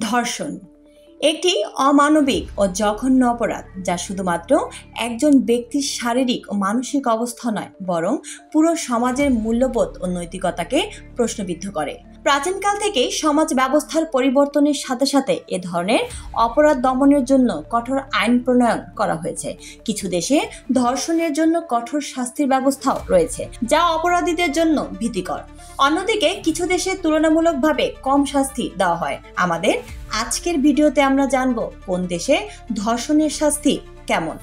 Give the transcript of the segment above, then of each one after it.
ধর্ষণ একটি অমানবিক ও জঘন্য অপরাধ যা শুধুমাত্র একজন ব্যক্তির শারীরিক ও মানসিক অবস্থা নয়, বরং পুরো সমাজের মূল্যবোধ ও নৈতিকতাকে প্রশ্নবিদ্ধ করে। প্রাচীনকাল থেকেই সমাজ ব্যবস্থার পরিবর্তনের সাথে সাথে এ ধরনের অপরাধ দমনের জন্য কঠোর আইন প্রণয়ন করা হয়েছে। কিছু দেশে ধর্ষণের জন্য কঠোর শাস্তির ব্যবস্থাও রয়েছে, যা অপরাধীদের জন্য ভীতিকর। অন্যদিকে কিছু দেশে তুলনামূলকভাবে কম শাস্তি দেওয়া হয়। আমাদের আজকের ভিডিওতে আমরা জানব কোন দেশে ধর্ষণের শাস্তি কেমন।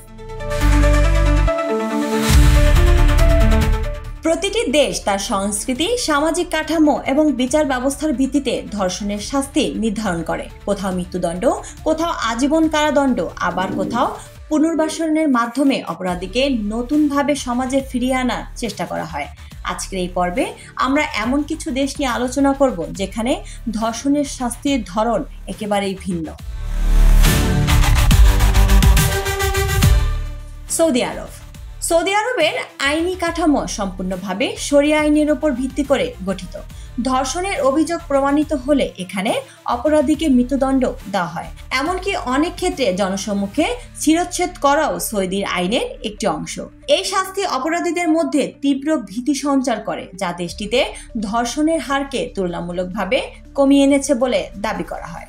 প্রতিটি দেশ তার সংস্কৃতি, সামাজিক কাঠামো এবং বিচার ব্যবস্থার ভিত্তিতে ধর্ষণের শাস্তি নির্ধারণ করে। কোথাও মৃত্যুদণ্ড, কোথাও আজীবন কারাদণ্ড, আবার কোথাও পুনর্বাসনের মাধ্যমে অপরাধীকে নতুনভাবে সমাজে ফিরিয়ে আনার চেষ্টা করা হয়। আজকের এই পর্বে আমরা এমন কিছু দেশ নিয়ে আলোচনা করব যেখানে ধর্ষণের শাস্তির ধরন একেবারেই ভিন্ন। সৌদি আরবের আইনি কাঠামো সম্পূর্ণভাবে শরিয়া আইনের উপর ভিত্তি করে গঠিত। ধর্ষণের অভিযোগ প্রমাণিত হলে এখানে অপরাধীকে মৃত্যুদণ্ড দেওয়া হয়। এমনকি অনেক ক্ষেত্রে জনসম্মুখে শিরচ্ছেদ করাও সৌদির আইনের একটি অংশ। এই শাস্তি অপরাধীদের মধ্যে তীব্র ভীতি সঞ্চার করে, যা দেশটিতে ধর্ষণের হারকে তুলনামূলকভাবে কমিয়ে এনেছে বলে দাবি করা হয়।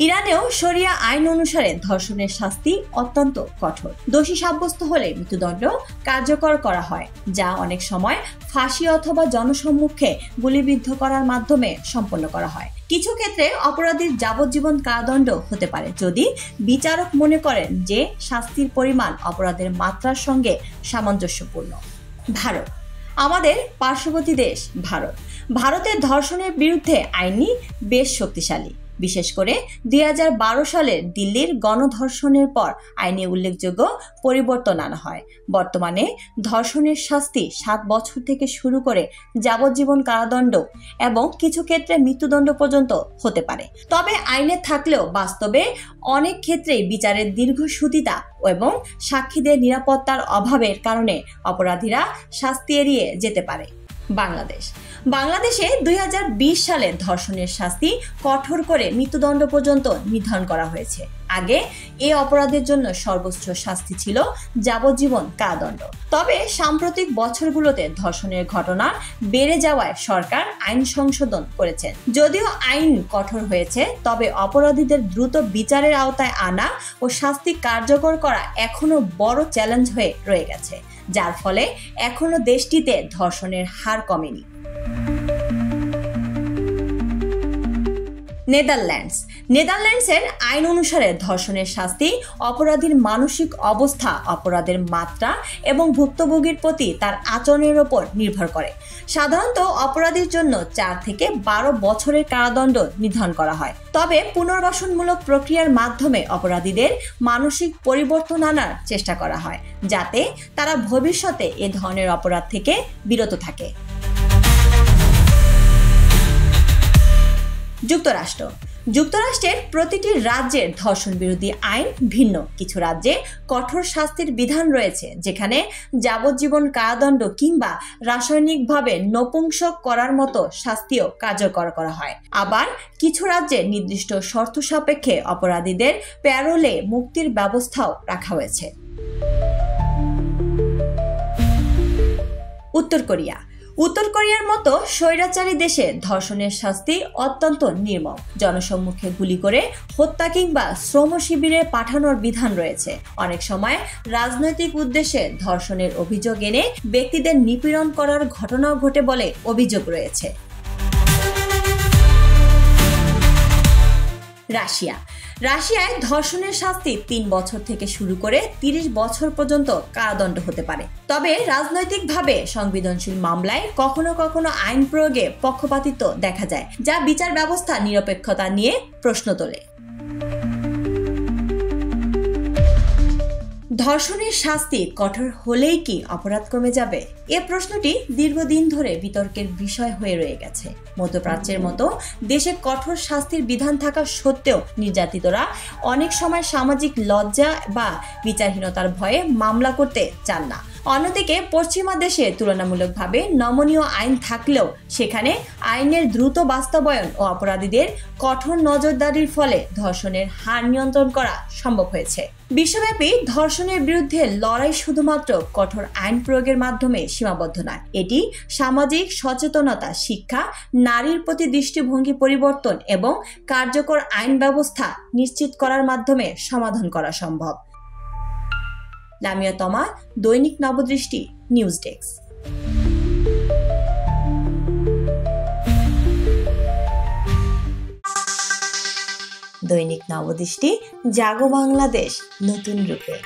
ইরানেও শরিয়া আইন অনুসারে ধর্ষণের শাস্তি অত্যন্ত কঠোর। দোষী সাব্যস্ত হলে মৃত্যুদণ্ড কার্যকর করা হয়, যা অনেক সময় ফাঁসি অথবা জনসম্মুখে গুলিবিদ্ধ করার মাধ্যমে সম্পন্ন করা হয়। কিছু ক্ষেত্রে অপরাধীর যাবজ্জীবন কারাদণ্ড হতে পারে যদি বিচারক মনে করেন যে শাস্তির পরিমাণ অপরাধের মাত্রার সঙ্গে সামঞ্জস্যপূর্ণ। আমাদের পার্শ্ববর্তী দেশ ভারতের ধর্ষণের বিরুদ্ধে আইনি বেশ শক্তিশালী। বিশেষ করে 2012 সালের দিল্লির গণধর্ষণের পর আইনে উল্লেখযোগ্য পরিবর্তন আনা হয়। বর্তমানে ধর্ষণের শাস্তি 7 বছর থেকে শুরু করে যাবজ্জীবন কারাদণ্ড এবং কিছু ক্ষেত্রে মৃত্যুদণ্ড পর্যন্ত হতে পারে। তবে আইনে থাকলেও বাস্তবে অনেক ক্ষেত্রেই বিচারের দীর্ঘসূত্রিতা এবং সাক্ষীদের নিরাপত্তার অভাবের কারণে অপরাধীরা শাস্তি এড়িয়ে যেতে পারে। বাংলাদেশে 2020 সালে ধর্ষণের শাস্তি কঠোর করে মৃত্যুদণ্ড পর্যন্ত নির্ধারণ করা হয়েছে। আগে এই অপরাধের জন্য সর্বোচ্চ শাস্তি ছিল যাবজ্জীবন কারাদণ্ড। তবে সাম্প্রতিক বছরগুলোতে ধর্ষণের ঘটনা বেড়ে যাওয়ায় সরকার আইন সংশোধন করেছে। যদিও আইন কঠোর হয়েছে, তবে অপরাধীদের দ্রুত বিচারের আওতায় আনা ও শাস্তি কার্যকর করা এখনো বড় চ্যালেঞ্জ হয়ে রয়ে গেছে, যার ফলে এখনো দেশটিতে ধর্ষণের হার কমেনি। নেদারল্যান্ডসের আইন অনুসারে ধর্ষণের শাস্তি অপরাধীর মানসিক অবস্থা, অপরাধের মাত্রা এবং ভুক্তভোগীর প্রতি তার আচরণের উপর নির্ভর করে। সাধারণত অপরাধীর জন্য 4 থেকে 12 বছরের কারাদণ্ড নির্ধারণ করা হয়। তবে পুনর্বাসনমূলক প্রক্রিয়ার মাধ্যমে অপরাধীদের মানসিক পরিবর্তন আনার চেষ্টা করা হয়, যাতে তারা ভবিষ্যতে এ ধরনের অপরাধ থেকে বিরত থাকে। যুক্তরাষ্ট্রের প্রতিটি রাজ্যের ধর্ষণ বিরোধী আইন ভিন্ন। কিছু রাজ্যে কঠোর শাস্তির বিধান রয়েছে, যেখানে যাবজ্জীবন কারাদণ্ড কিংবা রাসায়নিকভাবে নপুংসক করার মতো শাস্তিও কার্যকর করা হয়। আবার কিছু রাজ্যে নির্দিষ্ট শর্ত সাপেক্ষে অপরাধীদের প্যারোলে মুক্তির ব্যবস্থাও রাখা হয়েছে। উত্তর কোরিয়ার মতো স্বৈরাচারী দেশে ধর্ষণের শাস্তি অত্যন্ত নির্মম। জনসম্মুখে গুলি করে হত্যা কিংবা শ্রম শিবিরে পাঠানোর বিধান রয়েছে। অনেক সময় রাজনৈতিক উদ্দেশ্যে ধর্ষণের অভিযোগ এনে ব্যক্তিদের নিপীড়ন করার ঘটনাও ঘটে বলে অভিযোগ রয়েছে। রাশিয়ায় ধর্ষণের শাস্তি 3 বছর থেকে শুরু করে 30 বছর পর্যন্ত কারাদণ্ড হতে পারে। তবে রাজনৈতিকভাবে সংবেদনশীল মামলায় কখনো কখনো আইন প্রয়োগে পক্ষপাতিত্ব দেখা যায়, যা বিচার ব্যবস্থা নিরপেক্ষতা নিয়ে প্রশ্ন তোলে। ধর্ষণের শাস্তি কঠোর হলেই কি অপরাধ কমে যাবে? এ প্রশ্নটি দীর্ঘদিন ধরে বিতর্কের বিষয় হয়ে রয়ে গেছে। মধ্যপ্রাচ্যের মতো দেশে কঠোর শাস্তির বিধান থাকা সত্ত্বেও নির্যাতিতরা অনেক সময় সামাজিক লজ্জা বা বিচারহীনতার ভয়ে মামলা করতে চান না। অন্যদিকে পশ্চিমা দেশে তুলনামূলকভাবে নমনীয় আইন থাকলেও সেখানে আইনের দ্রুত বাস্তবায়ন ও অপরাধীদের কঠোর নজরদারির ফলে ধর্ষণের হার নিয়ন্ত্রণ করা সম্ভব হয়েছে। বিশ্বব্যাপী ধর্ষণের বিরুদ্ধে লড়াই শুধুমাত্র কঠোর আইন প্রয়োগের মাধ্যমে সীমাবদ্ধ নয়, এটি সামাজিক সচেতনতা, শিক্ষা, নারীর প্রতি দৃষ্টিভঙ্গি পরিবর্তন এবং কার্যকর আইন ব্যবস্থা নিশ্চিত করার মাধ্যমে সমাধান করা সম্ভব। লামিয়া তমা, দৈনিক নবদৃষ্টি, নিউজ ডেস্ক। দৈনিক নবদৃষ্টি, জাগো বাংলাদেশ নতুন রূপে।